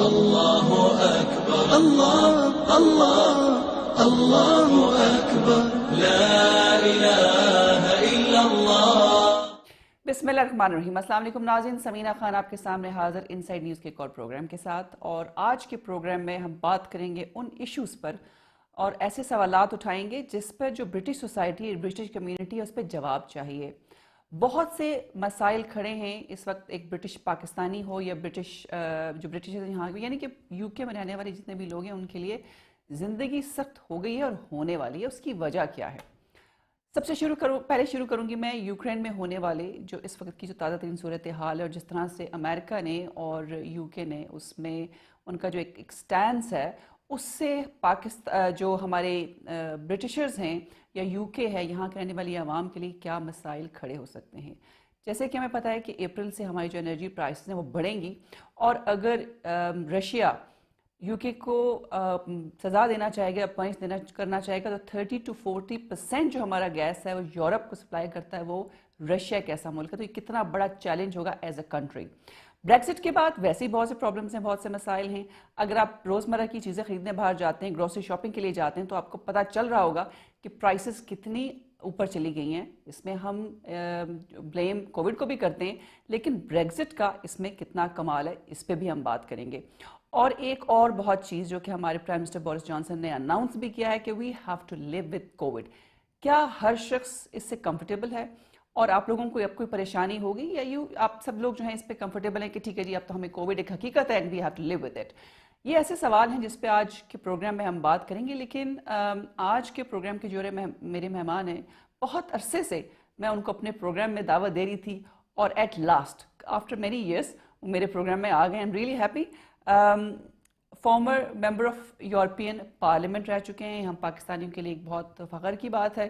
الله أكبر الله الله الله أكبر لا إله إلا الله. بسم اللہ الرحمن الرحیم. السلام علیکم ناظرین، سمینا خان آپ کے سامنے حاضر انسائیڈ نیوز کے ایک اور پروگرام کے ساتھ. اور آج کے پروگرام میں ہم بات کریں گے ان ایشوز پر اور ایسے سوالات اٹھائیں گے جس پر جو برٹش سوسائٹی برٹش کمیونٹی ہے اس پہ جواب چاہیے. بہت سے مسائل کھڑے ہیں اس وقت، ایک برٹش پاکستانی ہو یا برٹش جو برٹش یہاں یعنی کہ یو کے میں رہنے والے جتنے بھی لوگ ہیں ان کے لیے زندگی سخت ہو گئی ہے اور ہونے والی ہے. اس کی وجہ کیا ہے؟ سب سے پہلے شروع کروں گی میں یوکرین میں ہونے والے جو اس وقت کی جو تازہ ترین صورتحال ہے اور جس طرح سے امریکہ نے اور یو کے نے اس میں ان کا جو ایک سٹینس ہے اس سے پاکستان جو ہمارے برٹشرز ہیں یا یو کے ہے یہاں کے رہنے والی عوام کے لیے کیا مسائل کھڑے ہو سکتے ہیں. جیسے کہ ہمیں پتہ ہے کہ اپریل سے ہماری جو انرجی پرائسز ہیں وہ بڑھیں گی، اور اگر رشیا یو کے کو سزا دینا چاہے گا، پوائنٹس کرنا چاہے گا، تو 30 to 40% جو ہمارا گیس ہے وہ یورپ کو سپلائی کرتا ہے، وہ رشیا ایک ایسا ملک ہے. تو یہ کتنا بڑا چیلنج ہوگا ایز اے کنٹری. بریکزٹ کے بعد ویسے ہی بہت سے پرابلمس ہیں، بہت سے مسائل ہیں. اگر آپ روزمرہ کی چیزیں خریدنے باہر جاتے ہیں، گروسری شاپنگ کے لیے جاتے ہیں، تو آپ کو پتہ چل رہا ہوگا کہ پرائسز کتنی اوپر چلی گئی ہیں. اس میں ہم بلیم کووڈ کو بھی کرتے ہیں، لیکن بریکزٹ کا اس میں کتنا کمال ہے اس پہ بھی ہم بات کریں گے. اور ایک اور بہت چیز جو کہ ہمارے پرائم منسٹر بورس جانسن نے اناؤنس بھی کیا ہے کہ we have to live with covid. کیا ہر شخص اس سے کمفرٹیبل ہے اور آپ لوگوں کو اب کوئی پریشانی ہوگی، یا آپ سب لوگ جو ہیں اس پہ کمفرٹیبل ہیں کہ ٹھیک ہے جی اب تو ہمیں کووڈ ایک حقیقت ہے and we have to live with it? یہ ایسے سوال ہیں جس پہ آج کے پروگرام میں ہم بات کریں گے. لیکن آج کے پروگرام کے جو میرے مہمان ہیں، بہت عرصے سے میں ان کو اپنے پروگرام میں دعوت دے رہی تھی، اور at last after many years وہ میرے پروگرام میں آ گئے. I'm really happy. Former member of European parliament رہ چکے ہیں. ہم پاکستانیوں کے لیے ایک بہت فخر کی بات ہے.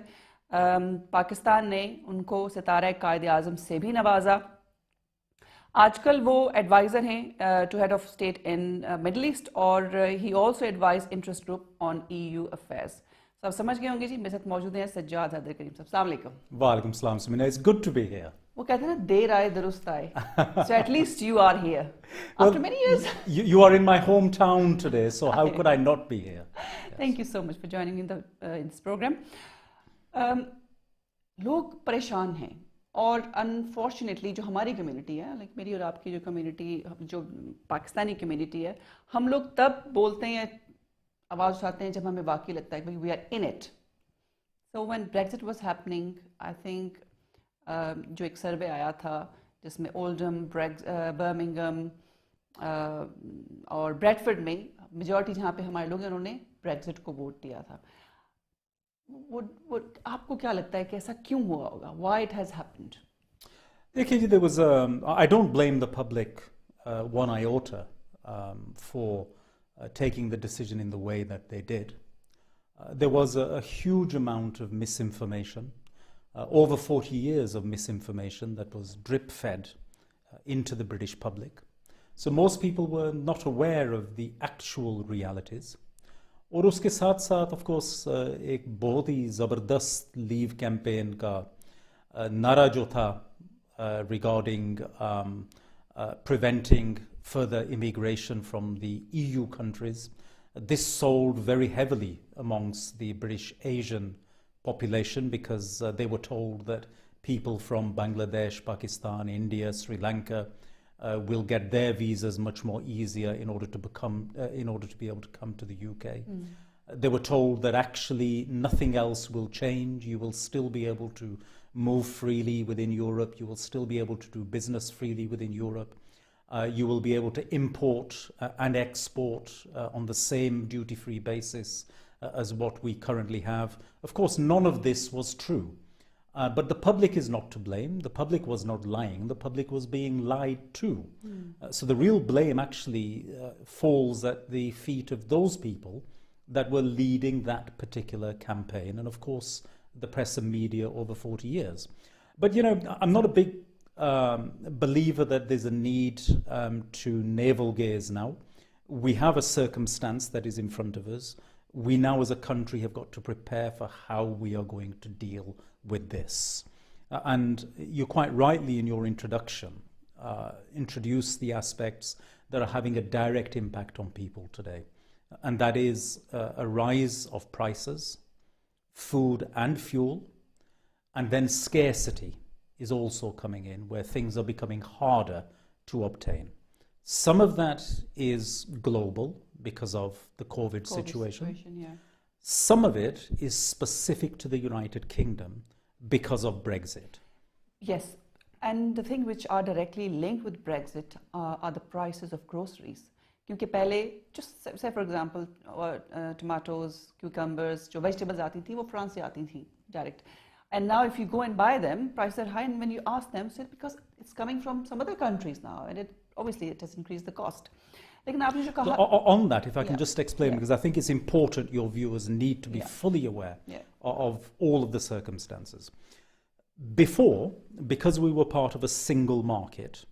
پاکستان نے ان کو ستارہ قائد اعظم سے بھی نوازا. آج کل وہ ایڈوائزر ہیں to head of state in Middle East, اور ہی also advise interest group on EU affairs. سب سمجھ گئے ہوں گے جی. میرے ساتھ موجود ہیں سجاد حیدر کریم صاحب. السلام علیکم. وعلیکم السلام سمینا. It's good to be here. وہ کہتے ہیں نا دیر آئے درست آئے. So at least you are here after many years. You are in my hometown today, so how could I not be here? Thank you so much for joining in this program. لوگ پریشان ہیں، اور unfortunately جو ہماری community ہے، like میری اور آپ کی جو کمیونٹی، جو پاکستانی کمیونٹی ہے، ہم لوگ تب بولتے ہیں، آواز اٹھاتے ہیں جب ہمیں واقعی لگتا ہے کہ we are in it. So when Brexit was happening, I think جو ایک سروے آیا تھا جس میں اولڈم، برمنگم اور بریڈفرڈ میں میجورٹی جہاں پہ ہمارے لوگ ہیں انہوں نے بریکزٹ کو ووٹ دیا تھا. آپ کو کیا لگتا ہے کہ ایسا کیوں ہوا ہوگا؟ Why it has happened? دیکھیے جی، there was I don't blame the public one iota for taking the decision in the way that they did. There was a huge amount of misinformation, over 40 years of misinformation that was drip fed into the British public. So most people were not aware of the actual realities. اور اس کے ساتھ ساتھ of course ایک بہت ہی زبردست لیو campaign کا نعرہ جو تھا regarding preventing further immigration from the EU countries. This sold very heavily amongst the British Asian population because they were told that people from Bangladesh, Pakistan, India, Sri Lanka will get their visas much more easier in order to be able to come to the UK. They were told that actually nothing else will change. You will still be able to move freely within Europe. You will still be able to do business freely within Europe. You will be able to import and export on the same duty-free basis as what we currently have. Of course, none of this was true. But the public is not to blame. The public was not lying. The public was being lied to. So the real blame actually falls at the feet of those people that were leading that particular campaign. And of course, the press and media over 40 years. But, you know, I'm not a big believer that there's a need to navel gaze now. We have a circumstance that is in front of us. We now as a country have got to prepare for how we are going to deal with this. And you quite rightly in your introduction introduced the aspects that are having a direct impact on people today. And that is a rise of prices, food and fuel, and then scarcity is also coming in, where things are becoming harder to obtain. Some of that is global because of the COVID situation. Yeah. Some of it is specific to the United Kingdom because of Brexit. Yes, and the thing which are directly linked with Brexit are the prices of groceries. क्योंकि पहले, just say for example, tomatoes, cucumbers, जो vegetables आती थी वो France से आती थी direct. And now if you go and buy them, prices are high, and when you ask them, say because it's coming from some other countries now, and obviously it has increased the cost. लेकिन आपने जो कहा, on that, if I can just explain, because I think it's important your viewers need to be fully aware of all of the circumstances. Before, because we were part of a single market,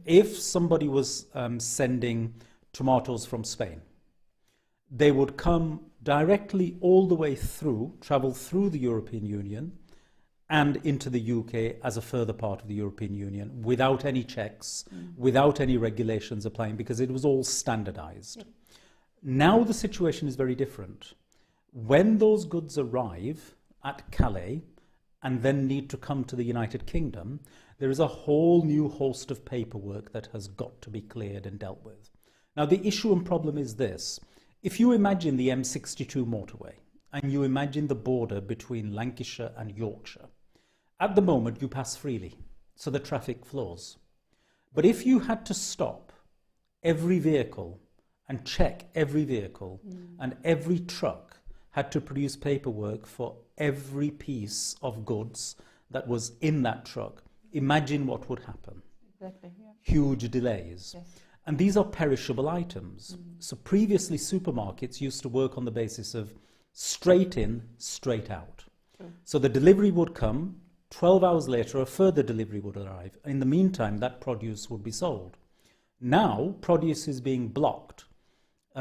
if somebody was sending tomatoes from Spain, they would come directly all the way through, travel through the European Union and into the UK as a further part of the European Union without any checks, without any regulations applying, because it was all standardized. Yep. Now the situation is very different. When those goods arrive at Calais and then need to come to the United Kingdom, there is a whole new host of paperwork that has got to be cleared and dealt with. Now, the issue and problem is this. If you imagine the M62 motorway and you imagine the border between Lancashire and Yorkshire, at the moment you pass freely, so the traffic flows. But if you had to stop every vehicle and check every vehicle and every truck had to produce paperwork for every piece of goods that was in that truck, imagine what would happen. Exactly, yeah. Huge delays. Yes. And these are perishable items. So previously supermarkets used to work on the basis of straight in, straight out. So the delivery would come, 12 hours later a further delivery would arrive. In the meantime, that produce would be sold. Now, produce is being blocked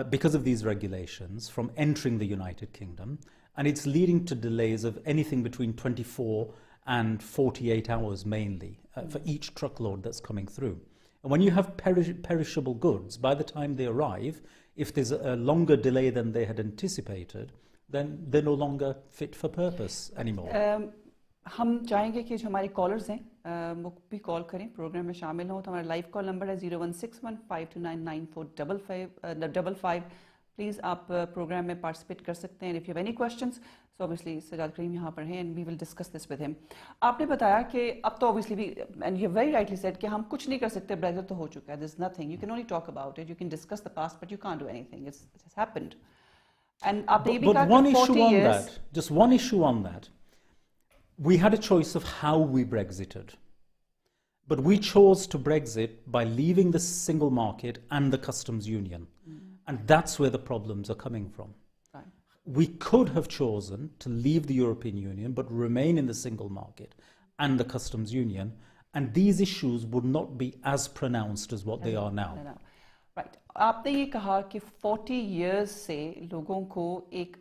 because of these regulations from entering the United Kingdom, and it's leading to delays of anything between 24 and 48 hours mainly for each truckload that's coming through. And when you have perishable goods, by the time they arrive, if there's a longer delay than they had anticipated, then they're no longer fit for purpose anymore. हम चाहेंगे कि जो हमारे callers हैं वो भी call करें, programme में शामिल हों। तो हमारा लाइव कॉल नंबर है 01615299455। प्लीज़ आप प्रोग्राम में पार्टिसिपेट कर सकते हैं। If you have any questions, so obviously Sajjad Karim यहाँ पर हैं and we will discuss this with him. आपने बताया कि अब तो ऑब्वियसली भी, and you very rightly said, कि हम कुछ नहीं कर सकते, ब्रेक्जिट तो हो चुका है, there is nothing, you can only talk about it, you can discuss the past but you can't do anything, it has happened. And आपने ये भी कहा कि 40 years, just one issue on that. We had a choice of how we Brexited. But we chose to Brexit by leaving the single market and the customs union. And that's where the problems are coming from. Right. We could have chosen to leave the European Union but remain in the single market and the customs union, and these issues would not be as pronounced as what they are now. Right. आपने ये कहा कि 40 years से लोगों को एक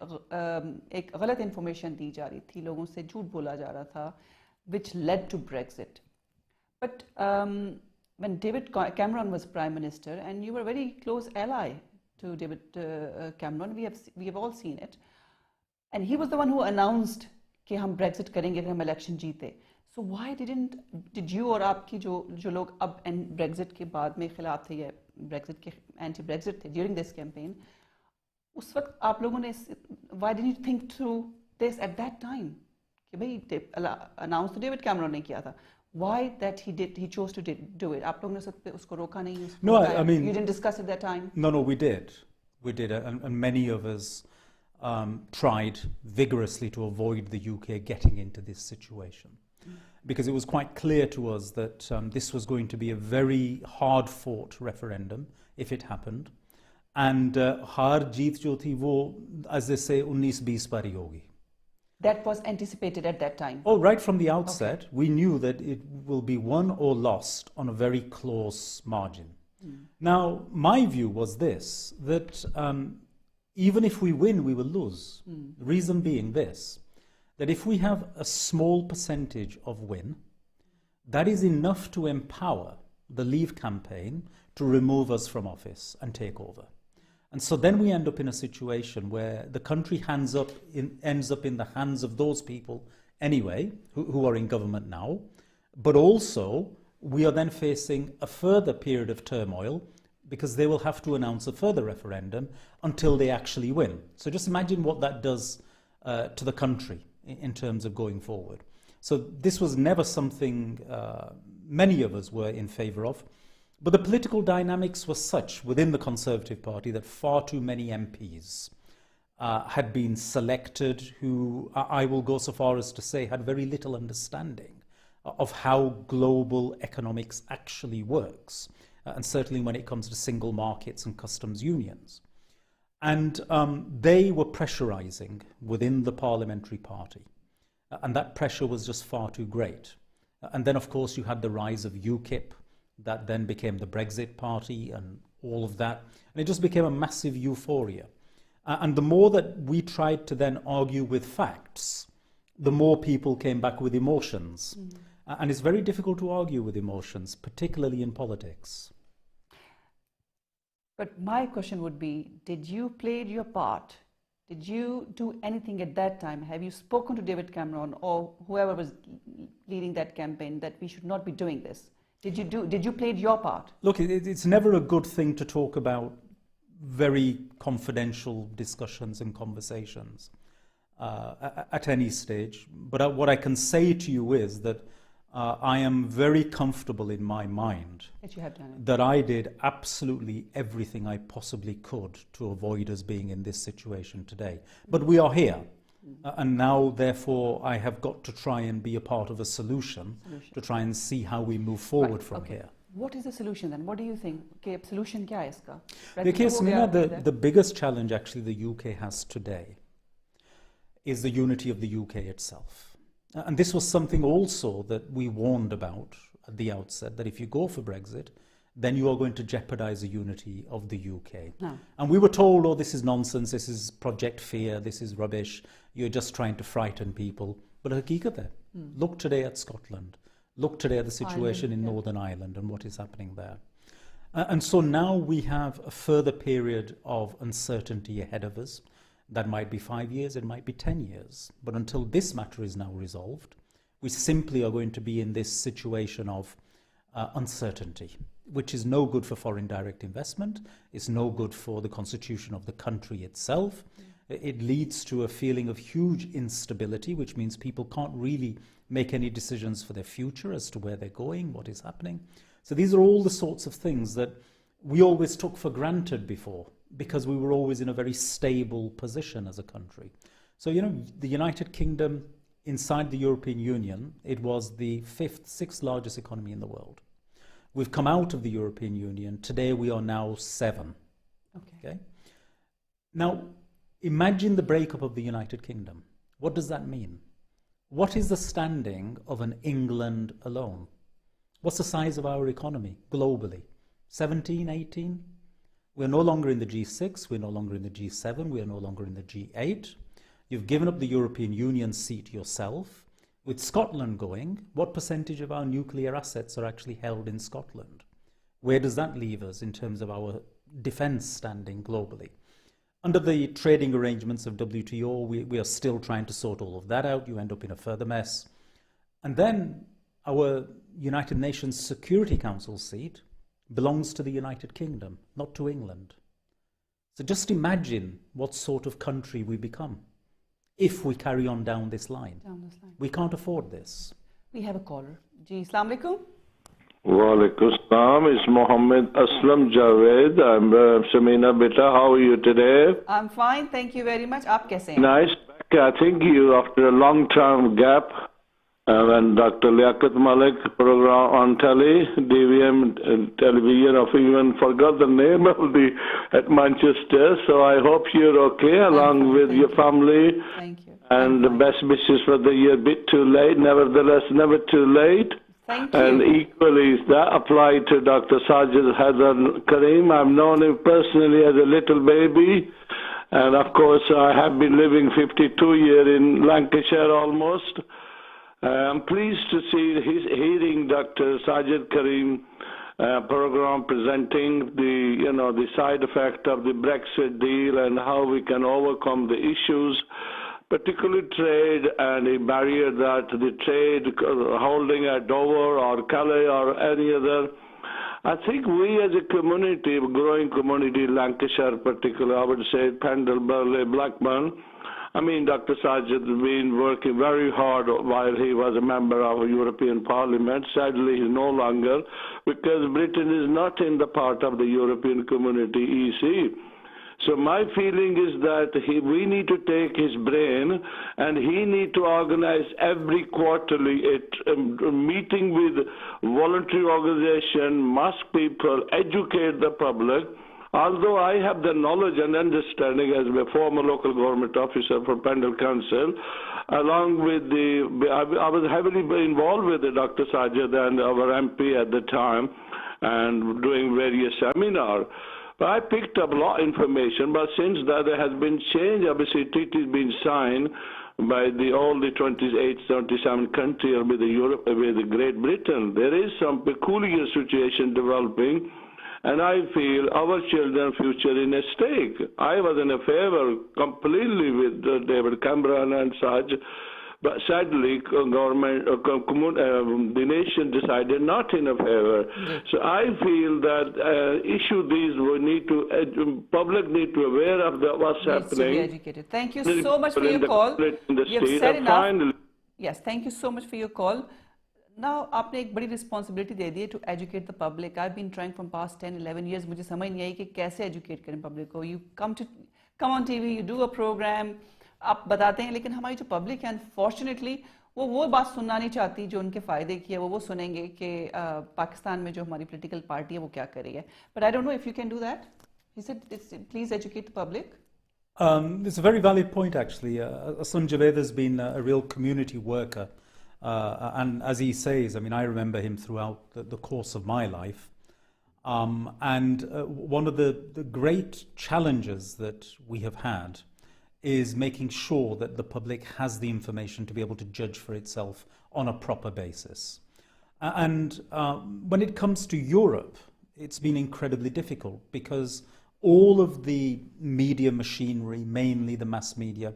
गलत information दी जा रही थी, लोगों से झूठ बोला जा रहा था, which led to Brexit. But when David Cameron was Prime Minister, and you were a very close ally to David Cameron, we have all seen it, and he was the one who announced कि हम Brexit करेंगे अगर हम election जीते. So why did you और आपकी जो लोग अब Brexit के बाद में खिलाफ थे या Brexit के anti-Brexit थे during this campaign, उस वक्त आप लोगों ने, why didn't you think through this at that time? कि भाई announce तो David Cameron ने किया था. Why that he chose to do it? आप लोगों ने उसको रोका नहीं? No, I mean, you didn't discuss it that time? No, we did, and many of us tried vigorously to avoid the UK getting into this situation. Because it was quite clear to us that this was going to be a very hard-fought referendum if it happened, and haar jeet jo thi wo, as they say, 19-20 pari hogi. That was anticipated at that time? Oh, right from the outset, okay. We knew that it will be won or lost on a very close margin. Now, my view was this, that even if we win, we will lose. The reason being this, that if we have a small percentage of win, that is enough to empower the Leave campaign to remove us from office and take over. And so then we end up in a situation where the country ends up in the hands of those people anyway, who are in government now, but also we are then facing a further period of turmoil because they will have to announce a further referendum until they actually win. So just imagine what that does to the country in terms of going forward. So this was never something many of us were in favour of. But the political dynamics were such within the Conservative Party that far too many MPs had been selected who, I will go so far as to say, had very little understanding of how global economics actually works, and certainly when it comes to single markets and customs unions. And they were pressurising within the parliamentary party, and that pressure was just far too great. And then, of course, you had the rise of UKIP, that then became the Brexit party and all of that. And it just became a massive euphoria. And the more that we tried to then argue with facts, the more people came back with emotions. And it's very difficult to argue with emotions, particularly in politics. But my question would be, did you play your part? Did you do anything at that time? Have you spoken to David Cameron or whoever was leading that campaign that we should not be doing this? Did you play your part? Look, it's never a good thing to talk about very confidential discussions and conversations at any stage. But what I can say to you is that I am very comfortable in my mind that you have done it. That I did absolutely everything I possibly could to avoid us being in this situation today. But we are here. And now, therefore, I have got to try and be a part of a solution to try and see how we move forward from here. What is the solution then? What do you think? Okay, solution kya hai iska? देखिए Samina, the biggest challenge actually the UK has today is the unity of the UK itself. And this was something also that we warned about at the outset, that if you go for Brexit, then you are going to jeopardize the unity of the UK. No. And we were told, oh, this is nonsense, this is Project Fear, this is rubbish, you're just trying to frighten people. But haqiqat hai. Look today at Scotland. Look today at the situation in Northern Ireland and what is happening there. And so now we have a further period of uncertainty ahead of us. That might be 5 years, it might be 10 years. But until this matter is now resolved, we simply are going to be in this situation of uncertainty, which is no good for foreign direct investment. It's no good for the constitution of the country itself. It leads to a feeling of huge instability, which means people can't really make any decisions for their future as to where they're going, what is happening. So these are all the sorts of things that we always took for granted before, because we were always in a very stable position as a country. So, you know, the United Kingdom inside the European Union, it was the sixth largest economy in the world. We've come out of the European Union. Today we are now 7. Okay. Now, imagine the breakup of the United Kingdom. What does that mean? What is the standing of an England alone? What's the size of our economy globally? 17, 18? We're no longer in the G6, we're no longer in the G7, we are no longer in the G8. You've given up the European Union seat yourself. With Scotland going, what percentage of our nuclear assets are actually held in Scotland? Where does that leave us in terms of our defence standing globally? Under the trading arrangements of WTO, we are still trying to sort all of that out. You end up in a further mess. And then our United Nations Security Council seat belongs to the United Kingdom, not to England. So just imagine what sort of country we become if we carry on down this line. We can't afford this. We have a caller. Ji, Assalamu alaikum. Walaikum salam. It's Mohammed Aslam Javed. I'm Samina Beta. How are you today? I'm fine. Thank you very much. Aap kaise hain? Nice. I think you, after a long-term gap, when Dr. Liaquat Malik program on telly, DVM television, I even forgot the name of the at Manchester. So I hope you're okay, along with your family. Thank you. And the best wishes for the year. Bit too late, nevertheless, never too late. Thank you. And equally, that applied to Dr. Sajid Haidar Karim. I've known him personally as a little baby. And of course, I have been living 52 years in Lancashire almost. I'm pleased to see hearing Dr. Sajid Karim program presenting the side effect of the Brexit deal and how we can overcome the issues, particularly trade and a barrier that the trade holding at Dover or Calais or any other. I think we as a community, growing community, Lancashire particularly, I would say Pendle, Burley, Blackburn, I mean, Dr. Sajid has been working very hard while he was a member of European Parliament. Sadly, he's no longer, because Britain is not in the part of the European Community, EC. So my feeling is that we need to take his brain and he need to organize every quarterly a meeting with voluntary organization, mosque people, educate the public. Although I have the knowledge and understanding as a former local government officer for Pendle Council, along with I was heavily involved with Dr. Sajid and our MP at the time and doing various seminars. But I picked up a lot of information, but since that there has been change, obviously treaty has been signed by all the 28, 77 countries with Europe, with Great Britain. There is some peculiar situation developing, and I feel our children's future in a stake. I was in a favor completely with David Cameron and such, but sadly, government, the nation decided not in a favor. So I feel that issue these we need to, public need to aware of what's happening. To be educated. Thank you so much for your call. You've said enough. Yes, thank you so much for your call. Now, आपने एक बड़ी responsibility दे दी है to educate the public. I've been trying from past 10, 11 years. मुझे समझ नहीं आई कि कैसे educate करें public को. You come on TV, you do a program. आप बताते हैं, लेकिन हमारी जो पब्लिक है अनफॉर्चुनेटली वो बात सुनना नहीं चाहती जो उनके फायदे की है. वो सुनेंगे कि पाकिस्तान में जो हमारी पॉलिटिकल पार्टी है वो क्या कर रही है. But I don't know if you can do that. He said please educate the public. It's a very valid point, actually. Asan Javed has been a real community worker, and as he says, I mean, I remember him throughout the course of my life. And one of the great challenges that we have had is making sure that the public has the information to be able to judge for itself on a proper basis. And when it comes to Europe, it's been incredibly difficult because all of the media machinery, mainly the mass media,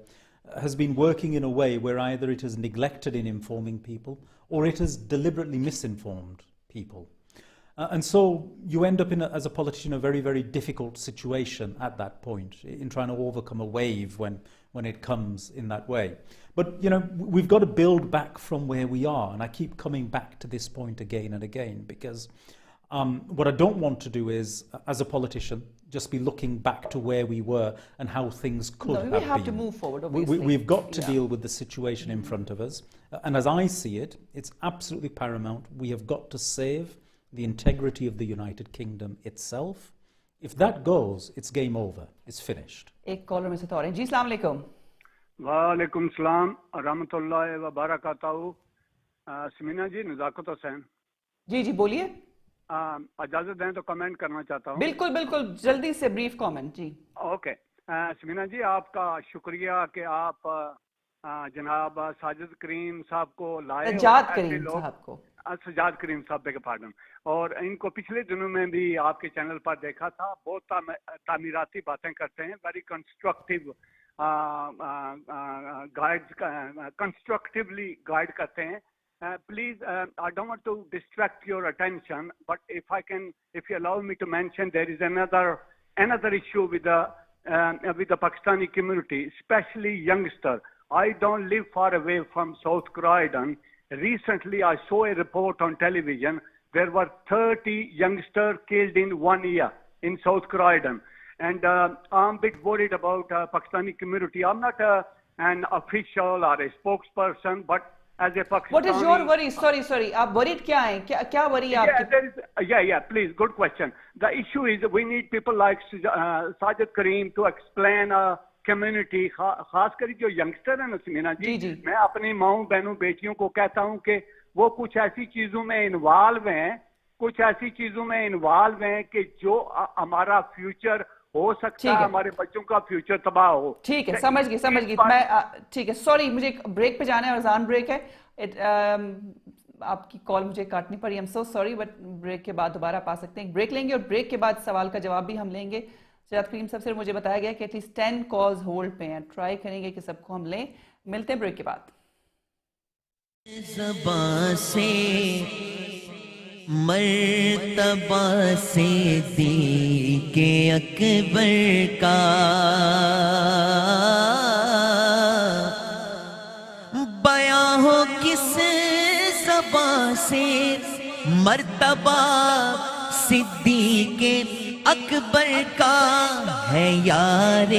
has been working in a way where either it has neglected in informing people or it has deliberately misinformed people. And so you end up as a politician, a very, very difficult situation at that point in trying to overcome a wave when it comes in that way. But, you know, we've got to build back from where we are. And I keep coming back to this point again and again, because what I don't want to do is, as a politician, just be looking back to where we were and how things could have been. We have to move forward, obviously. We've got to deal with the situation in front of us. And as I see it, it's absolutely paramount. We have got to save the integrity of the United Kingdom itself. If that goes, it's game over. It's finished. एक collar में से तो और हैं. जी, अस्सलाम वालेकुम. वालेकुम सलाम रहमतुल्लाहि व बरकातहू. समीना जी, नज़ाकत हुसैन. जी बोलिए. इजाजत दें तो कमेंट करना चाहता हूँ. बिल्कुल बिल्कुल, जल्दी से ब्रीफ कमेंट. जी ओके. समीना जी, आपका शुक्रिया कि आप जनाब साजिद करीम साहब को लाए. सजाद करीम साहब को. सजाद करीम साहब के पार्डन. और इनको पिछले दिनों में भी आपके चैनल पर देखा था. बहुत तामीराती बातें करते हैं. वेरी कंस्ट्रक्टिव कंस्ट्रक्टिवली गाइड करते हैं. Please, I don't want to distract your attention, but if you allow me to mention, there is another issue with the Pakistani community, especially youngster. I don't live far away from South Croydon. Recently, I saw a report on television. There were 30 youngsters killed in 1 year in South Croydon. And I'm a bit worried about Pakistani community. I'm not an official or a spokesperson, but as a Pakistani... What is your worry? Sorry. आप worried क्या हैं? क्या worry आपकी? Yeah, please. Good question. The issue is we need people like Sajid Kareem to explain community, खासकर जो youngster है ना समीना जी, मैं अपनी माँओं बहनों बेटियों को कहता हूँ कि वो कुछ ऐसी चीजों में इन्वॉल्व हैं कि जो हमारा फ्यूचर हो सकता है, हमारे बच्चों का फ्यूचर तबाह हो. ठीक है, समझ गई. मैं ठीक है, सॉरी, मुझे ब्रेक पे जाना है और अजान ब्रेक है. آپ کی کال مجھے کاٹنی پڑی. I'm so sorry, but break کے بعد دوبارہ آپ آ سکتے ہیں. ایک بریک لیں گے اور بریک کے بعد سوال کا جواب بھی ہم لیں گے. سجاد کریم صاحب سے مجھے بتایا گیا کہ ایٹ لیسٹ 10 کالز ہولڈ پہ ہیں, ٹرائی کریں گے کہ سب کو ہم لیں. ملتے ہیں بریک کے بعد. زبان سے مرتبہ صدیق اکبر کا بیاں ہو کس زبان سے مرتبہ صدیق اکبر کا ہے یار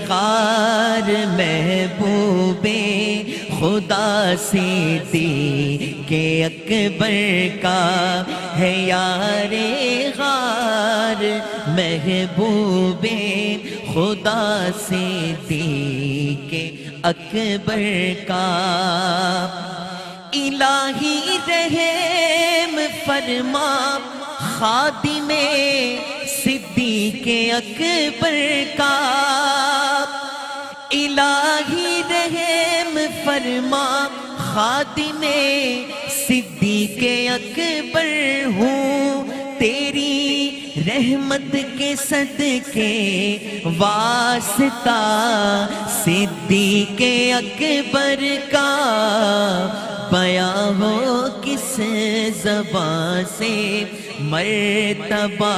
غار محبوب خدا صدیق اکبر کا ہے یار غار محبوب خدا صدیق اکبر کا الہی رحم فرما خادم صدیق اکبر کا الہی رحم فرما خادم صدیق اکبر ہوں تیری رحمت کے صدقے واسطہ صدیق اکبر کا بیاں ہو کس زبان سے مرتبہ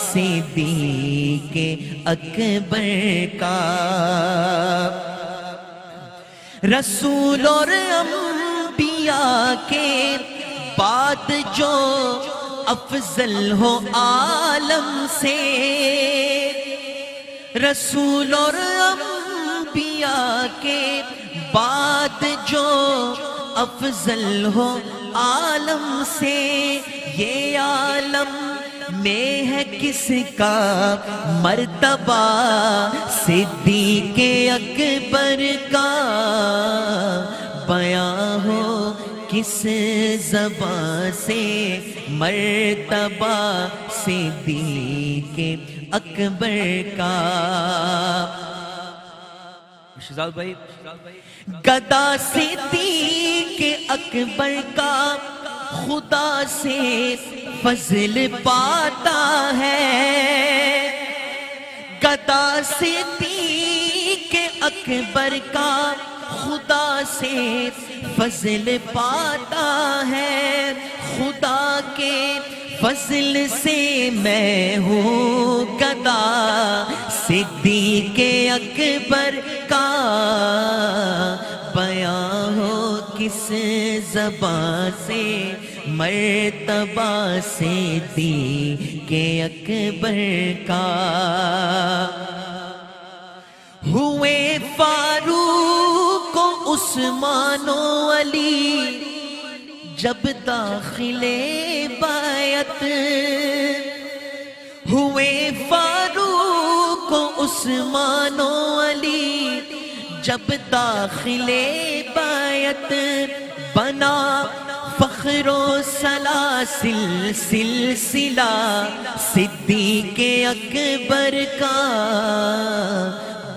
صدیق اکبر کا رسول اور انبیاء کے بعد جو افضل ہو عالم سے رسول اور انبیاء کے بعد جو افضل ہو عالم سے یہ عالم میں ہے کس کا مرتبہ صدیق اکبر کا بیاں ہو کس زبان سے مرتبہ صدیق اکبر کا شہزاد بھائی گدا صدیق اکبر کا خدا سے فضل پاتا ہے گدا صدیق اکبر کا خدا سے فضل پاتا ہے خدا کے فضل سے میں ہوں گدا صدیق اکبر کا بیاں ہو کس زبان سے مرتبہ صدیق اکبر کا ہوئے فاروق و عثمان و علی جب داخل بیعت ہوئے فاروق و عثمان و علی جب داخل بیعت بنا فخر و سلاسل سلسلہ صدیق اکبر کا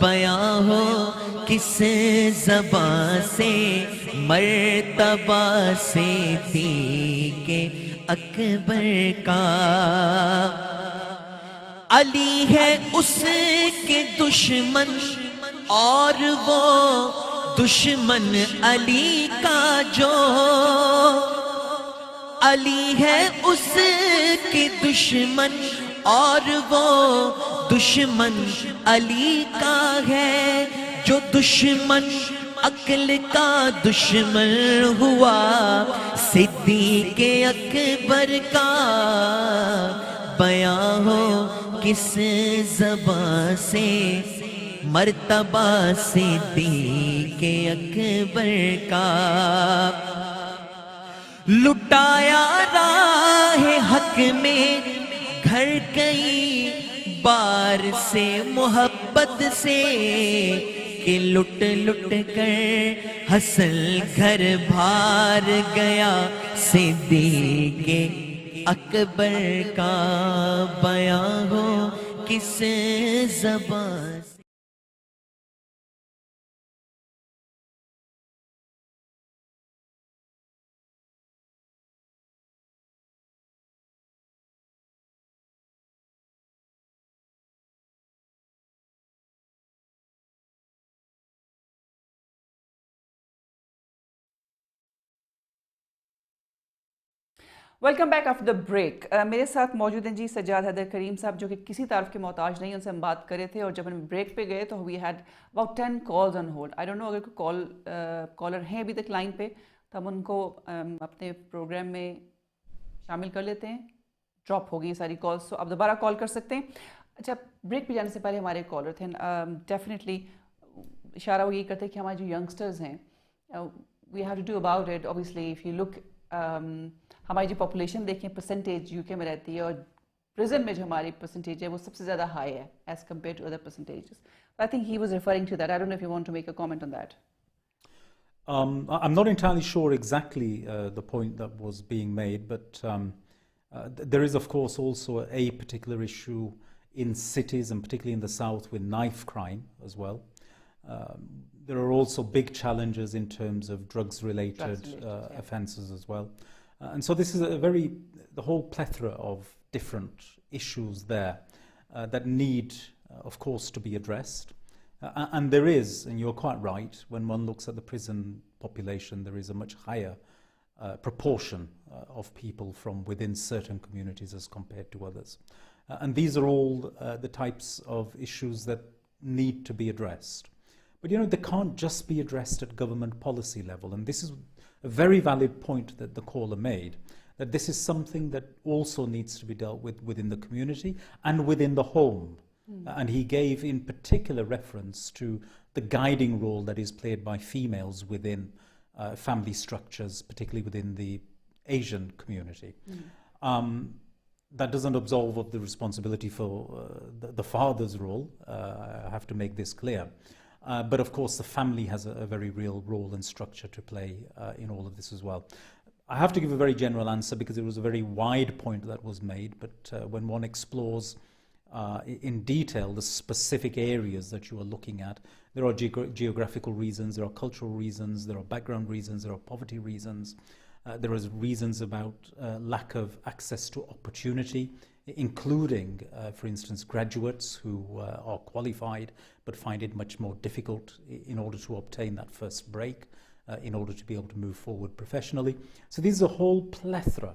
بیاں ہو کس زبان سے مرتبہ صدیق اکبر کا علی ہے اس کے دشمن اور وہ دشمن علی کا جو علی ہے اس کے دشمن اور وہ دشمن علی کا ہے جو دشمن عقل کا دشمن ہوا صدیق اکبر کا بیاں ہو کس زبان سے مرتبہ صدیق اکبر کا لٹایا راہ حق میں گھر کئی بار سے محبت سے کہ لٹ لٹ کر حسن گھر بھار گیا صدیق اکبر کا بیاں ہو کس زبان welcome back after the break. मेरे साथ मौजूद हैं जी सज्जाद हैदर करीम साहब, जो कि किसी तारफ के मोहताज नहीं, उनसे हम बात कर रहे थे। और जब हम ब्रेक पे गए तो we had about 10 calls on hold. I don't know अगर कोई कॉलर हैं अभी तक लाइन पे, तो हम उनको अपने प्रोग्राम में शामिल कर लेते हैं। ड्रॉप हो गई सारी कॉल्स, तो आप दोबारा कॉल कर सकते हैं। अच्छा, ब्रेक पे जाने से पहले हमारे कॉलर थे, डेफिनेटली इशारा वो यही करते हैं कि हमारे जो यंगस्टर्स हैं, we have to do about it. Obviously if you look, हमारी जो पॉपुलेशन देखें, परसेंटेज यूके में रहती है, और प्रिजन में जो हमारी परसेंटेज है वो सबसे ज़्यादा हाई है as compared to other percentages. I think he was referring to that. I don't know if you want to make a comment on that. I'm not entirely sure exactly the point that was being made, but there is, of course, also a particular issue in cities, and particularly in the south, with knife crime as well. There are also big challenges in terms of drugs-related offences as well. And so this is the whole plethora of different issues there that need, of course, to be addressed. And there is, and you're quite right, when one looks at the prison population, there is a much higher proportion of people from within certain communities as compared to others. And these are all the types of issues that need to be addressed. But, you know, they can't just be addressed at government policy level. And this is a very valid point that the caller made, that this is something that also needs to be dealt with within the community and within the home. And he gave in particular reference to the guiding role that is played by females within family structures, particularly within the Asian community. That doesn't absolve of the responsibility for the father's role. I have to make this clear. But of course, the family has a very real role and structure to play in all of this as well. I have to give a very general answer because it was a very wide point that was made. But when one explores in detail the specific areas that you are looking at, there are geographical reasons, there are cultural reasons, there are background reasons, there are poverty reasons, there are reasons about lack of access to opportunity, including, for instance, graduates who are qualified but find it much more difficult in order to obtain that first break, in order to be able to move forward professionally. So these are a whole plethora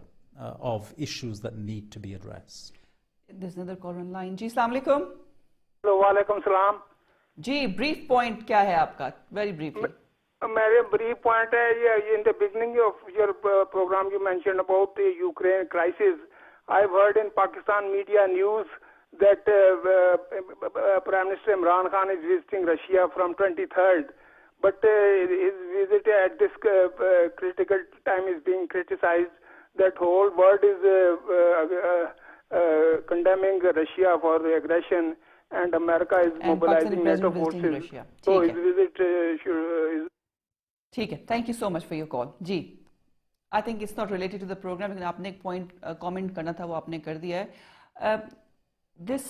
of issues that need to be addressed. There's another caller on line. जी, अस्सलाम वालेकुम. Hello, वालेकुम सलाम. जी, brief point क्या है आपका? Very briefly. मेरे brief point है ये, in the beginning of your program you mentioned about the Ukraine crisis. I've heard in Pakistan media news that Prime Minister Imran Khan is visiting Russia from 23rd, but his visit at this critical time is being criticized. That whole world is condemning Russia for the aggression, and America is mobilizing NATO forces. So his visit is... ठीक है, thank you so much for your call. जी, I think it's not related to the programme, लेकिन आपने एक point comment करना था, वो आपने कर दिया है. दिस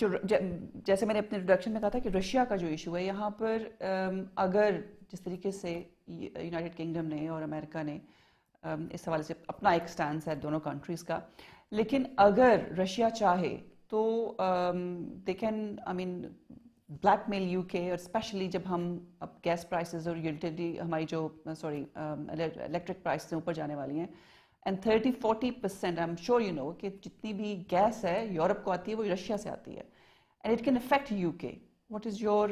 जो जैसे मैंने अपने इंट्रोडक्शन में कहा था कि रशिया का जो इशू है यहाँ पर, अगर जिस तरीके से यूनाइटेड किंगडम ने और अमेरिका ने इस हवाले से अपना एक स्टैंड है दोनों कंट्रीज़ का, लेकिन अगर रशिया चाहे तो they can, I mean, blackmail UK, और स्पेशली जब हम अब गैस प्राइसेस और यूटिलिटी हमारी जो इलेक्ट्रिक प्राइस ऊपर जाने वाली हैं, and 30-40% I am sure you know कि जितनी भी गैस है यूरोप को आती है वो रशिया से आती है, and it can affect UK. What is your...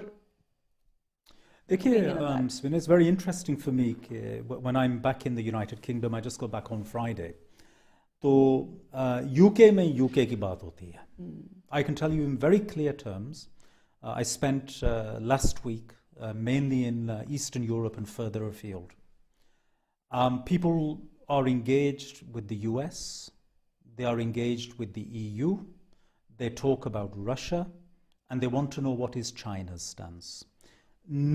देखिए, Samina, it's very interesting for me when I'm back in the United Kingdom. I just got back on Friday. तो यूके में यूके की बात होती है. I can tell you in very clear terms. I spent last week mainly in Eastern Europe and further afield. People are engaged with the US. They are engaged with the EU. They talk about Russia, and they want to know what is China's stance.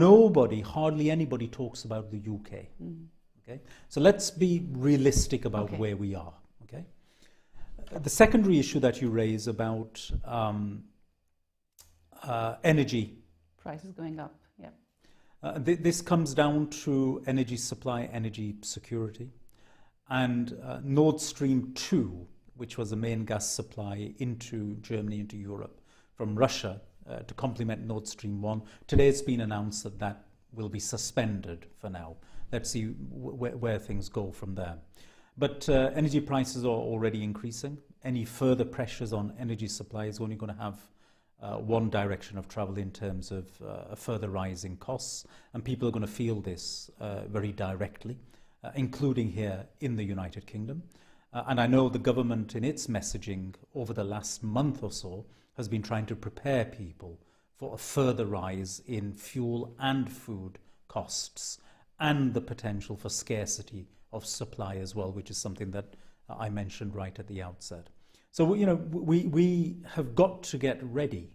Nobody, hardly anybody, talks about the UK. Okay, so let's be realistic about where we are. Okay, the secondary issue that you raise about energy prices going up, yeah. This comes down to energy supply, energy security, and Nord Stream 2, which was the main gas supply into Germany, into Europe, from Russia, to complement Nord Stream 1. Today it's been announced that that will be suspended for now. Let's see where things go from there. But energy prices are already increasing. Any further pressures on energy supply is only going to have one direction of travel in terms of a further rise in costs, and people are going to feel this very directly, including here in the United Kingdom. And I know the government in its messaging over the last month or so has been trying to prepare people for a further rise in fuel and food costs and the potential for scarcity of supply as well, which is something that I mentioned right at the outset. So, you know, we have got to get ready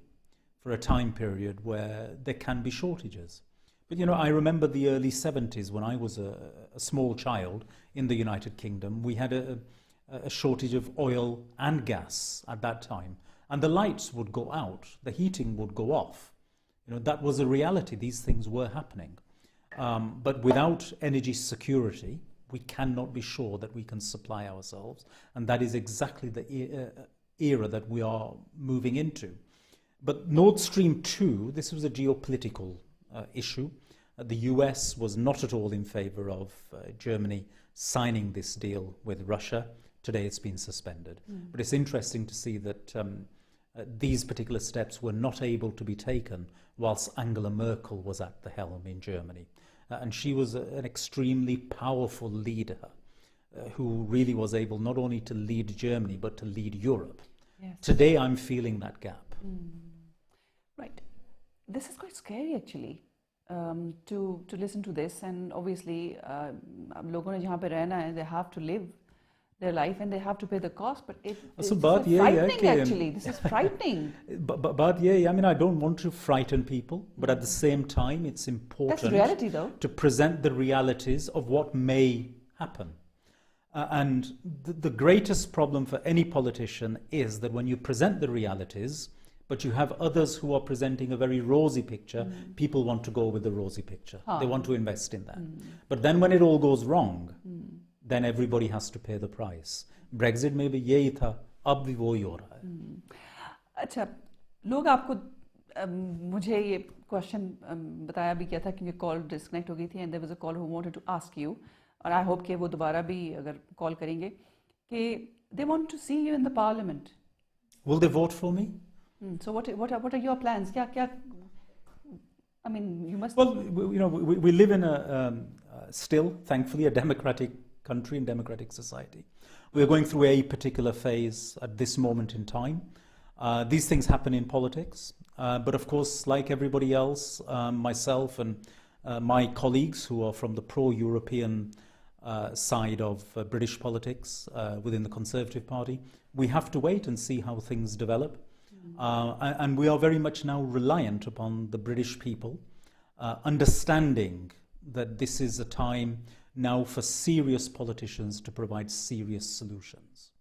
for a time period where there can be shortages. But, you know, I remember the early 70s when I was a small child in the United Kingdom. We had a shortage of oil and gas at that time. And the lights would go out, the heating would go off. You know, that was a reality. These things were happening. But without energy security, we cannot be sure that we can supply ourselves. And that is exactly the era that we are moving into. But Nord Stream 2, this was a geopolitical issue. The US was not at all in favor of Germany signing this deal with Russia. Today it's been suspended. But it's interesting to see that these particular steps were not able to be taken whilst Angela Merkel was at the helm in Germany. And she was an extremely powerful leader who really was able not only to lead Germany but to lead Europe. Yes. Today I'm feeling that gap. Right. This is quite scary actually, to listen to this, and obviously लोगों ने जहाँ पे रहना है, they have to live their life and they have to pay the cost, but it's frightening actually. This is frightening. But yeah, I mean, I don't want to frighten people, but at the same time, it's important That's reality, though. to present the realities of what may happen. And the greatest problem for any politician is that when you present the realities, but you have others who are presenting a very rosy picture, people want to go with the rosy picture. They want to invest in that. But then when it all goes wrong, then everybody has to pay the price. Brexit में भी यही था, अब भी वही हो रहा है. अच्छा, लोग आपको मुझे ये क्वेश्चन बताया भी क्या था क्योंकि कॉल डिस्कनेक्ट हो गई थी, and there was a caller who wanted to ask you, और I hope कि वो दोबारा भी अगर कॉल करेंगे, कि they want to see you in the parliament. Will they vote for me? So what are your plans? क्या I mean, you must. Well, you know, we live in still, thankfully, a democratic country and democratic society. We are going through a particular phase at this moment in time. These things happen in politics, but of course, like everybody else, myself and my colleagues who are from the pro-European side of British politics within the Conservative Party, we have to wait and see how things develop. And we are very much now reliant upon the British people, understanding that this is a time now for serious politicians to provide serious solutions.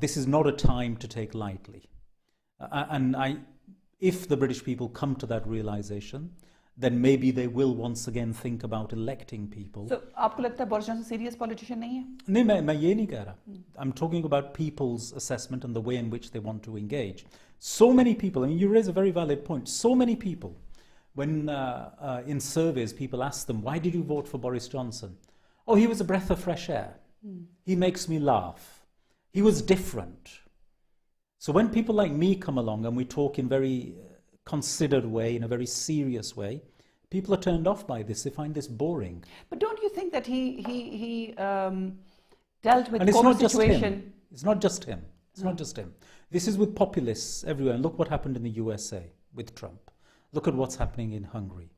This is not a time to take lightly. If the British people come to that realization, then maybe they will once again think about electing people. So, आपको लगता है Boris Johnson serious politician नहीं है? नहीं, मैं ये नहीं कह रहा. I'm talking about people's assessment and the way in which they want to engage. So many people, I mean, you raise a very valid point. So many people, when in surveys people ask them, why did you vote for Boris Johnson? Oh, he was a breath of fresh air. He makes me laugh. He was different. So when people like me come along and we talk in very considered way, in a very serious way, people are turned off by this. They find this boring. But don't you think that he dealt with and it's COVID not just situation? him. It's not just him. It's not just him. This is with populists everywhere. And look what happened in the USA with Trump. Look at what's happening in Hungary.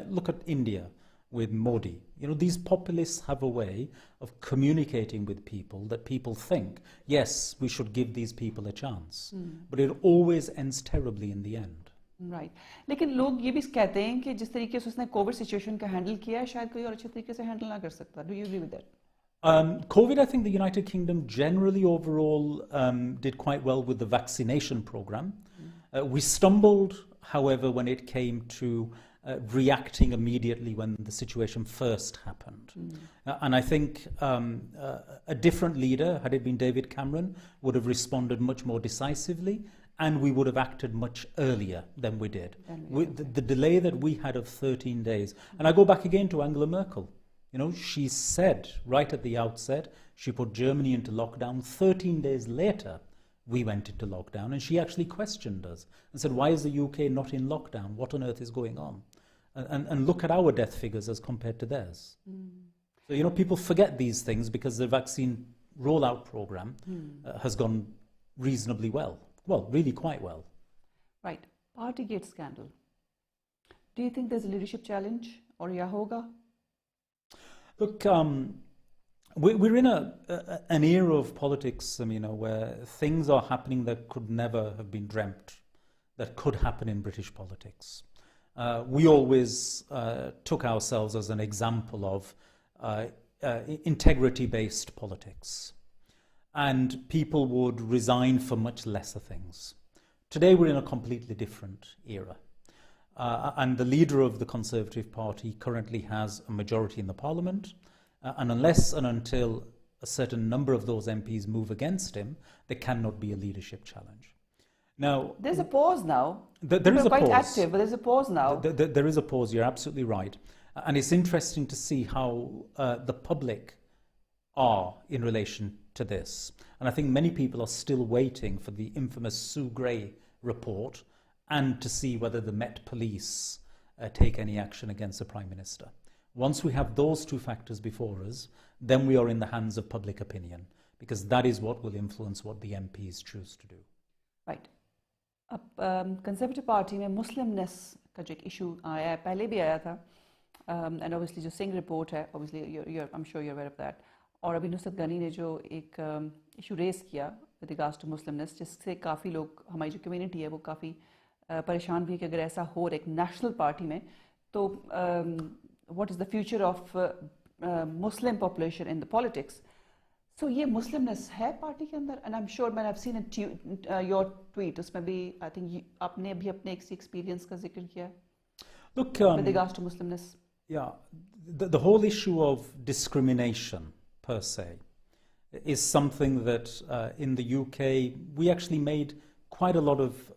Look at India with Modi. You know, these populists have a way of communicating with people that people think, yes, we should give these people a chance. But it always ends terribly in the end. Right. लेकिन लोग ये भी कहते हैं कि जिस तरीके से उसने कोविड सिचुएशन का हैंडल किया है शायद कोई और अच्छे तरीके से हैंडल ना कर सकता. Do you agree with that? COVID, I think the United Kingdom generally overall did quite well with the vaccination program. We stumbled, however, when it came to reacting immediately when the situation first happened. And I think a different leader, had it been David Cameron, would have responded much more decisively, and we would have acted much earlier than we did. The delay that we had of 13 days. And I go back again to Angela Merkel. You know, she said right at the outset, she put Germany into lockdown. 13 days later, we went into lockdown, and she actually questioned us and said, why is the UK not in lockdown? What on earth is going on? And look at our death figures as compared to theirs. So, you know, people forget these things because the vaccine rollout program has gone reasonably well. Well, really quite well. Right. Partygate scandal. Do you think there's a leadership challenge or ya hoga? Look, we're in an era of politics, Samina, where things are happening that could never have been dreamt, that could happen in British politics. We always took ourselves as an example of integrity-based politics. And people would resign for much lesser things. Today we're in a completely different era. And the leader of the Conservative Party currently has a majority in the Parliament. And unless and until a certain number of those MPs move against him, there cannot be a leadership challenge. Now, there's a pause now. There is a quite pause. active, but there's a pause now. There is a pause, you're absolutely right. And it's interesting to see how the public are in relation to this. And I think many people are still waiting for the infamous Sue Gray report and to see whether the Met Police take any action against the Prime Minister. Once we have those two factors before us, then we are in the hands of public opinion, because that is what will influence what the MPs choose to do. Right. अब conservative party में मुस्लिमनेस का जो एक issue आया है, पहले भी आया था, एंड ऑब्वियसली जो सिंह रिपोर्ट है, obviously I am sure you are aware of that, और अभी नुसरत गनी ने जो एक इशू रेस किया विद रिगार्ड्स टू मुस्लिमनेस, जिससे काफ़ी लोग, हमारी जो कम्युनिटी है वो काफ़ी परेशान भी है कि अगर ऐसा हो रहा है एक नेशनल पार्टी में, तो what is the future of Muslim population in the politics. So ये मुस्लिमनेस है पार्टी के अंदर, एंड आई एम श्योर मैंने सीन योर ट्वीट, उसमें भी आई थिंक आपने भी अपने एक एक्सपीरियंस का जिक्र किया with regards to Muslimness. Yeah, the whole issue of discrimination per se is something that in the UK we actually made quite a lot of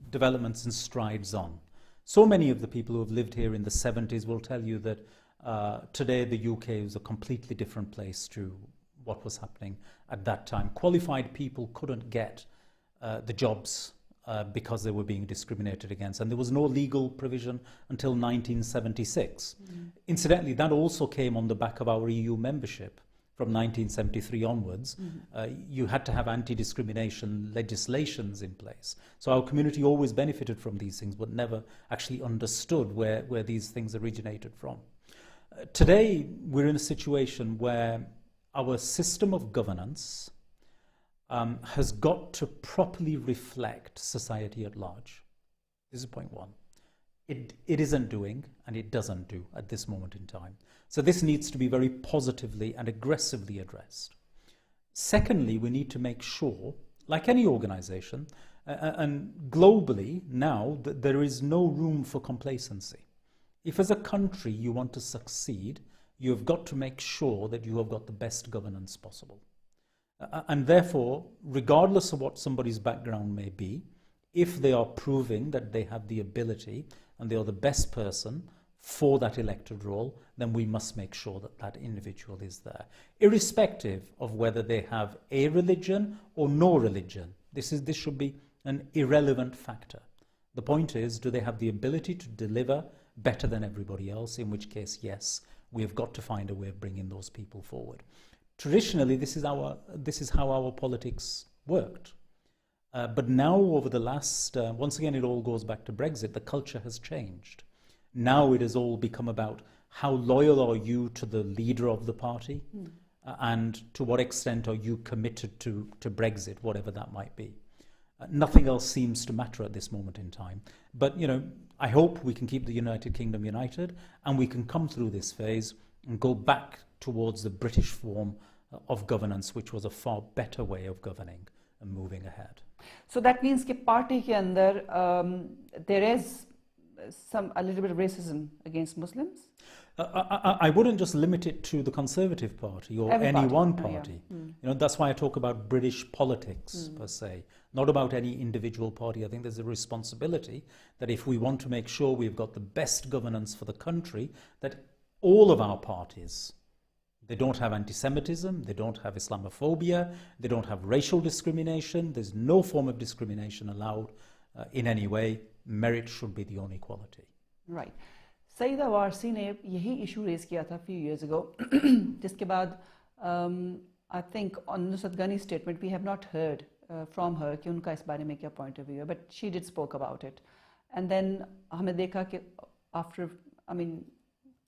developments and strides on. So many of the people who have lived here in the 70s will tell you that today the UK is a completely different place to what was happening at that time. Qualified people couldn't get the jobs because they were being discriminated against, and there was no legal provision until 1976. Incidentally, that also came on the back of our EU membership from 1973 onwards. You had to have anti-discrimination legislations in place. So our community always benefited from these things, but never actually understood where these things originated from. Today, we're in a situation where our system of governance has got to properly reflect society at large. This is point one. It isn't doing, and it doesn't do at this moment in time. So this needs to be very positively and aggressively addressed. Secondly, we need to make sure, like any organization, and globally now, that there is no room for complacency. If as a country you want to succeed, you have got to make sure that you have got the best governance possible. And therefore, regardless of what somebody's background may be, if they are proving that they have the ability and they are the best person for that elected role, then we must make sure that that individual is there, irrespective of whether they have a religion or no religion. This should be an irrelevant factor. The point is, do they have the ability to deliver better than everybody else, in which case, yes, we have got to find a way of bringing those people forward. Traditionally, this is how our politics worked. But now, over the last, once again, it all goes back to Brexit, the culture has changed. Now it has all become about how loyal are you to the leader of the party, and to what extent are you committed to Brexit, whatever that might be. Nothing else seems to matter at this moment in time. But, you know, I hope we can keep the United Kingdom united, and we can come through this phase and go back towards the British form of governance, which was a far better way of governing and moving ahead. So that means that party ke andar, there is a little bit of racism against Muslims? I wouldn't just limit it to the Conservative Party or any one party. You know, that's why I talk about British politics per se, not about any individual party. I think there's a responsibility that if we want to make sure we've got the best governance for the country, that all of our parties, they don't have anti-Semitism, they don't have Islamophobia, they don't have racial discrimination, there's no form of discrimination allowed in any way. Merit should be the only quality. Right. Saeeda Warsi ने यही issue raise किया था few years ago, जिसके बाद I think on Nusrat Ghani's statement we have not heard from her कि उनका इस बारे में क्या point of view है, but she did spoke about it. And then हमने देखा कि after, I mean,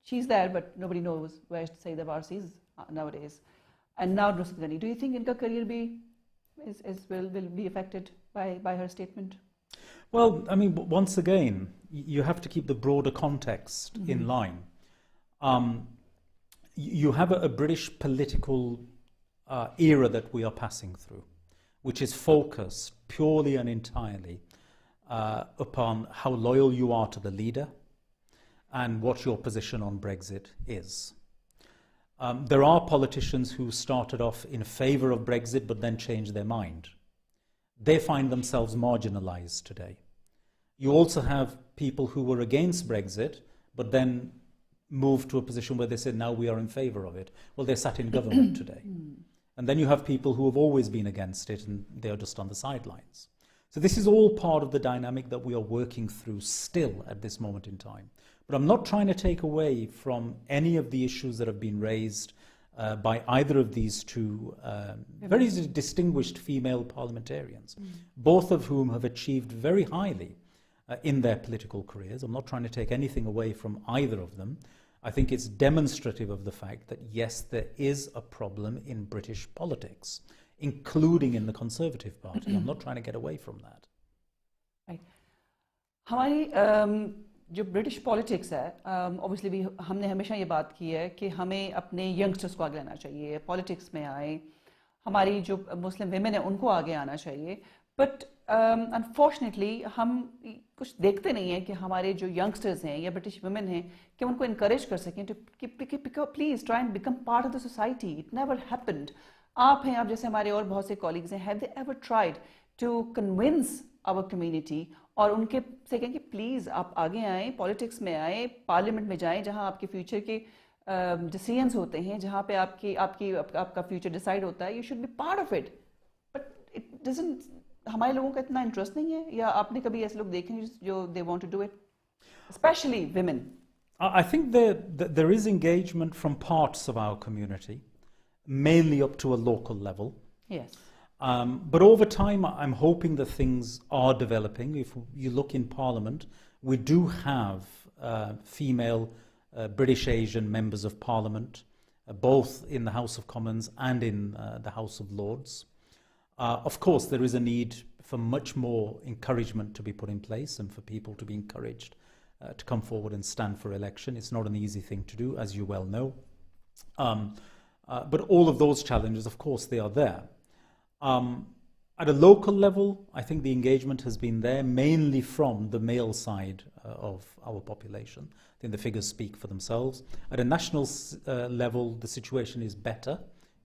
she's there, but nobody knows where Saida Warsi is nowadays. And now Nusrat Ghani, do you think inka career will be affected by her statement? Well, I mean, once again, you have to keep the broader context in line. You have a British political era that we are passing through, which is focused purely and entirely upon how loyal you are to the leader and what your position on Brexit is. There are politicians who started off in favor of Brexit but then changed their mind. They find themselves marginalized today. You also have people who were against Brexit but then moved to a position where they said, now we are in favor of it. Well, they're sat in government today. And then you have people who have always been against it and they're just on the sidelines. So this is all part of the dynamic that we are working through still at this moment in time. But I'm not trying to take away from any of the issues that have been raised by either of these two very distinguished female parliamentarians, both of whom have achieved very highly in their political careers. I'm not trying to take anything away from either of them. I think it's demonstrative of the fact that, yes, there is a problem in British politics, including in the Conservative Party. I'm not trying to get away from that. Right. हमारी जो British politics है, obviously भी हमने हमेशा ये बात की है कि हमें अपने यंगस्टर्स को आगे लाना चाहिए, पॉलिटिक्स में आए, हमारी जो मुस्लिम विमेन है उनको आगे आना चाहिए. बट अनफॉर्चुनेटली हम कुछ देखते नहीं हैं कि हमारे जो यंगस्टर्स हैं या ब्रिटिश विमेन हैं कि उनको इनकरेज कर सकें to please try and become part of the society. It never happened. आप हैं, आप जैसे हमारे और बहुत से कॉलीग्स हैं, have they ever tried to convince our community और उनके से कहें कि प्लीज़ आप आगे आएँ, पॉलिटिक्स में आएँ, पार्लियामेंट में जाएँ, जहाँ आपके फ्यूचर के डिसीजंस होते हैं, जहाँ पे आपका फ्यूचर डिसाइड होता है. You should be part of it. But it doesn't, हमारे लोगों का इतना इंटरेस्ट नहीं है. या आपने कभी ऐसे लोग देखे हैं जो they want to do it, especially women? I think there is engagement from parts of our community, mainly up to a local level. Yes. But over time, I'm hoping that things are developing. If you look in Parliament, we do have female British Asian members of Parliament, both in the House of Commons and in the House of Lords. Of course, there is a need for much more encouragement to be put in place and for people to be encouraged to come forward and stand for election. It's not an easy thing to do, as you well know. But all of those challenges, of course, they are there. At a local level, I think the engagement has been there, mainly from the male side of our population. I think the figures speak for themselves. At a national level, the situation is better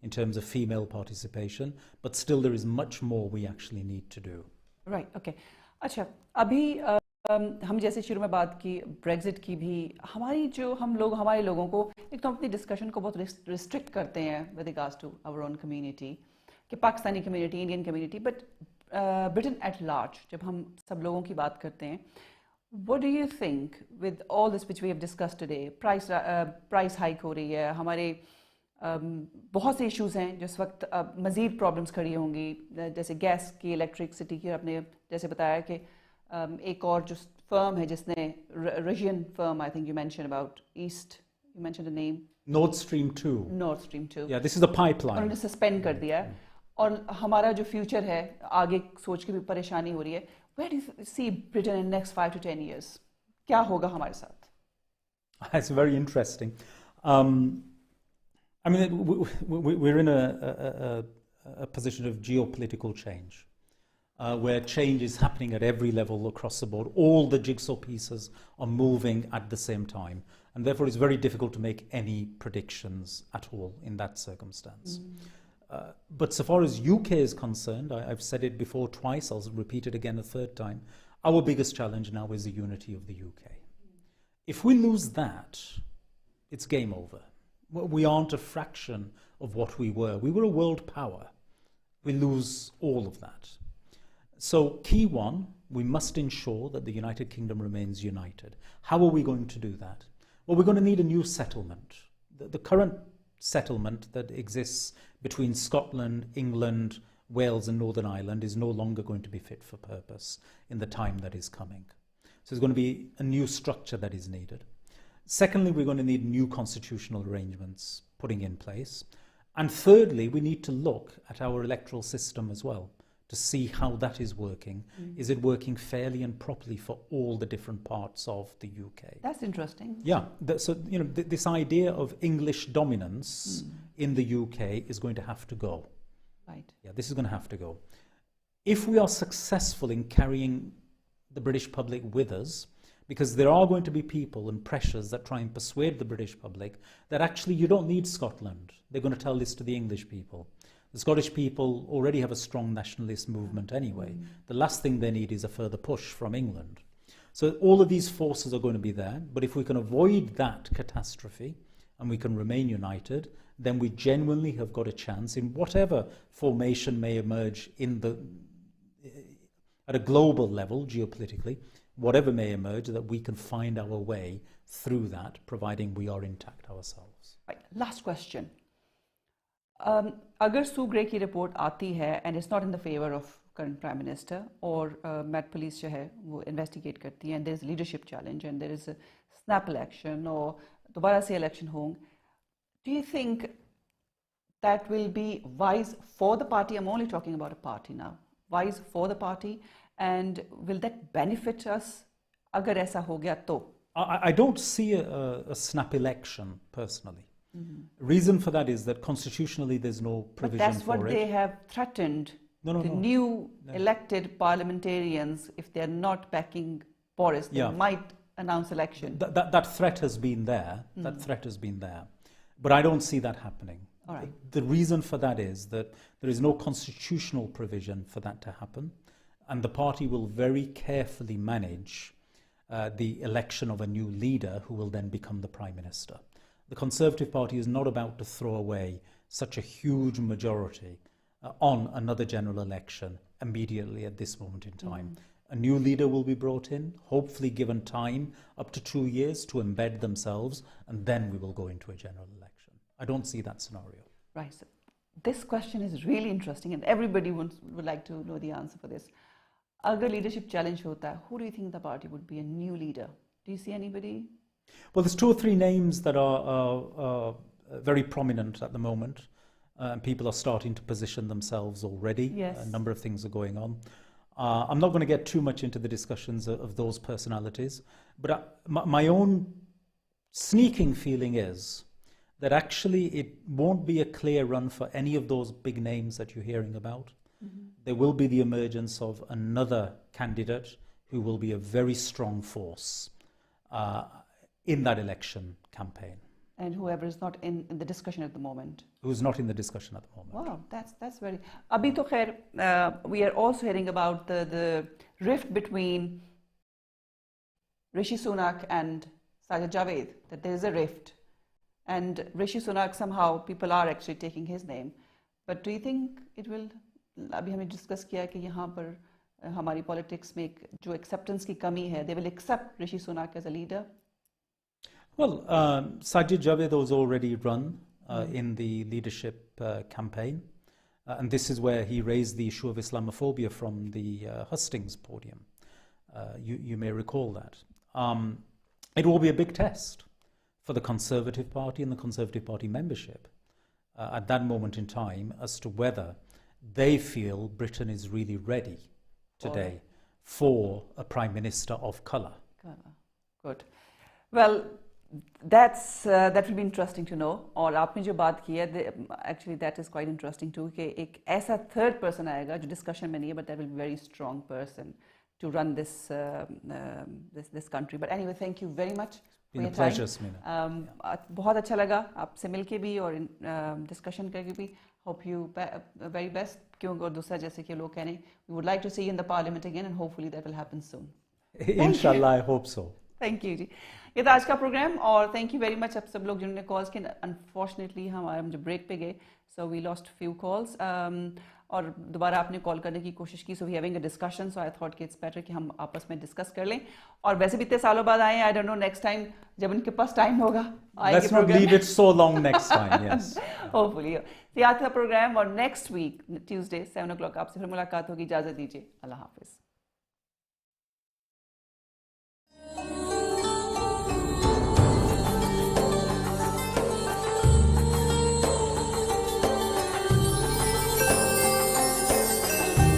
in terms of female participation, but still there is much more we actually need to do. Right, okay. अच्छा, अभी हम जैसे शुरू में बात की Brexit की भी, हमारे लोगों को एक तो अपनी डिस्कशन को बहुत रिस्ट्रिक्ट करते हैं with regards to our own community, कि Pakistani community, Indian community, but Britain at large, जब हम सब लोगों की बात करते हैं, what do you think with all this which we have discussed today? Price hike हो रही है, हमारे बहुत से इश्यूज हैं जिस वक्त मज़ीद प्रॉब्लम्स खड़ी होंगी, जैसे गैस की, इलेक्ट्रिसिटी की. आपने जैसे बताया कि एक और जो फर्म है जिसने, Russian firm, I think you mention about east, you mention the name, Nord Stream 2. Nord Stream 2. Yeah, this is the pipeline. उन्होंने सस्पेंड कर दिया है. और हमारा जो फ्यूचर है, आगे सोच के भी परेशानी हो रही है. Where do you see Britain in next 5 to 10 years? क्या होगा हमारे साथ? That's very interesting. I mean, we're in a position of geopolitical change, where change is happening at every level across the board. All the jigsaw pieces are moving at the same time, and therefore it's very difficult to make any predictions at all in that circumstance. But so far as UK is concerned, I've said it before twice, I'll repeat it again a third time, our biggest challenge now is the unity of the UK. If we lose that, It's game over. We aren't a fraction of what we were. We were a world power. We lose all of that. So key one, we must ensure that the United Kingdom remains united. How are we going to do that? Well, we're going to need a new settlement. The current settlement that exists between Scotland, England, Wales and Northern Ireland is no longer going to be fit for purpose in the time that is coming. So there's going to be a new structure that is needed. Secondly, we're going to need new constitutional arrangements putting in place. And thirdly, we need to look at our electoral system as well to see how that is working. Is it working fairly and properly for all the different parts of the UK? That's interesting. Yeah, so this idea of English dominance in the UK is going to have to go. Right. Yeah, this is going to have to go. If we are successful in carrying the British public with us, because there are going to be people and pressures that try and persuade the British public that actually you don't need Scotland. They're going to tell this to the English people. The Scottish people already have a strong nationalist movement anyway. The last thing they need is a further push from England. So all of these forces are going to be there, but if we can avoid that catastrophe and we can remain united, then we genuinely have got a chance in whatever formation may emerge at a global level, geopolitically, whatever may emerge, that we can find our way through that, providing we are intact ourselves. Right. Last question. अगर सू grey की report आती है and it's not in the favor of current Prime Minister और Met Police जो है वो investigate करती है and there is leadership challenge and there is a snap election और दोबारा से election होंगे, do you think that will be wise for the party? I'm only talking about a party now. Wise for the party, and will that benefit us अगर ऐसा हो गया तो? I don't see a snap election personally. Reason for that is that constitutionally there's no provision for it. But that's what they have threatened. New elected parliamentarians, if they're not backing Boris, they might announce election. That threat has been there. That threat has been there. But I don't see that happening. All right. The reason for that is that there is no constitutional provision for that to happen. And the party will very carefully manage the election of a new leader who will then become the Prime Minister. The Conservative Party is not about to throw away such a huge majority on another general election immediately at this moment in time. A new leader will be brought in, hopefully given time up to 2 years to embed themselves, and then we will go into a general election. I don't see that scenario. Right. So this question is really interesting and everybody would like to know the answer for this. Agar leadership challenge hota hai, who do you think the party would be a new leader? Do you see anybody? Well, there's 2 or 3 names that are very prominent at the moment. People are starting to position themselves already. Yes. A number of things are going on. I'm not going to get too much into the discussions of those personalities, but my own sneaking feeling is that actually it won't be a clear run for any of those big names that you're hearing about. There will be the emergence of another candidate who will be a very strong force in that election campaign. And whoever is not in the discussion at the moment. Who's not in the discussion at the moment. Wow, that's very... Abhi to khair, we are also hearing about the rift between Rishi Sunak and Sajid Javid, that there is a rift. And Rishi Sunak, somehow, people are actually taking his name. But do you think it will... अभी हमने discuss किया कि यहाँ पर हमारी politics में जो acceptance की कमी है, they will accept Rishi Sunak as a leader? Well, Sajid Javid was already run in the leadership campaign, and this is where he raised the issue of Islamophobia from the hustings podium. You may recall that. It will be a big test for the Conservative Party and the Conservative Party membership at that moment in time as to whether they feel Britain is really ready today for a Prime Minister of colour. Good. Well, that will be interesting to know. और आपने जो बात की है, actually that is quite interesting too, कि एक ऐसा third person आएगा जो discussion में नहीं है, but that will be a very strong person to run this country. But anyway, thank you very much for your time. Been a pleasure, Samina. बहुत अच्छा लगा आपसे मिलके भी और discussion करके भी. Hope you very best. क्योंकि और दूसरा जैसे कि लोग कह रहे हैं, we would like to see you in the parliament again and hopefully that will happen soon. Inshallah, I hope so. Thank you ji. ये था आज का प्रोग्राम और थैंक यू वेरी मच आप सब लोग जिन्होंने कॉल्स किए. अनफॉर्चुनेटली हम जो ब्रेक पे गए so we lost few calls और दोबारा आपने कॉल करने की कोशिश की. So we having a discussion so I thought कि इट्स बेटर कि हम आपस में डिस्कस कर लें. और वैसे भी इतने सालों बाद आए. आई डोंट नो नेक्स्ट टाइम जब उनके पास टाइम होगा Let's not leave it so long next time. Yes. Hopefully. तो याद था प्रोग्राम और नेक्स्ट वीक ट्यूसडे 7 o'clock आपसे फिर मुलाकात होगी. इजाजत दीजिए. अल्लाह हाफिज.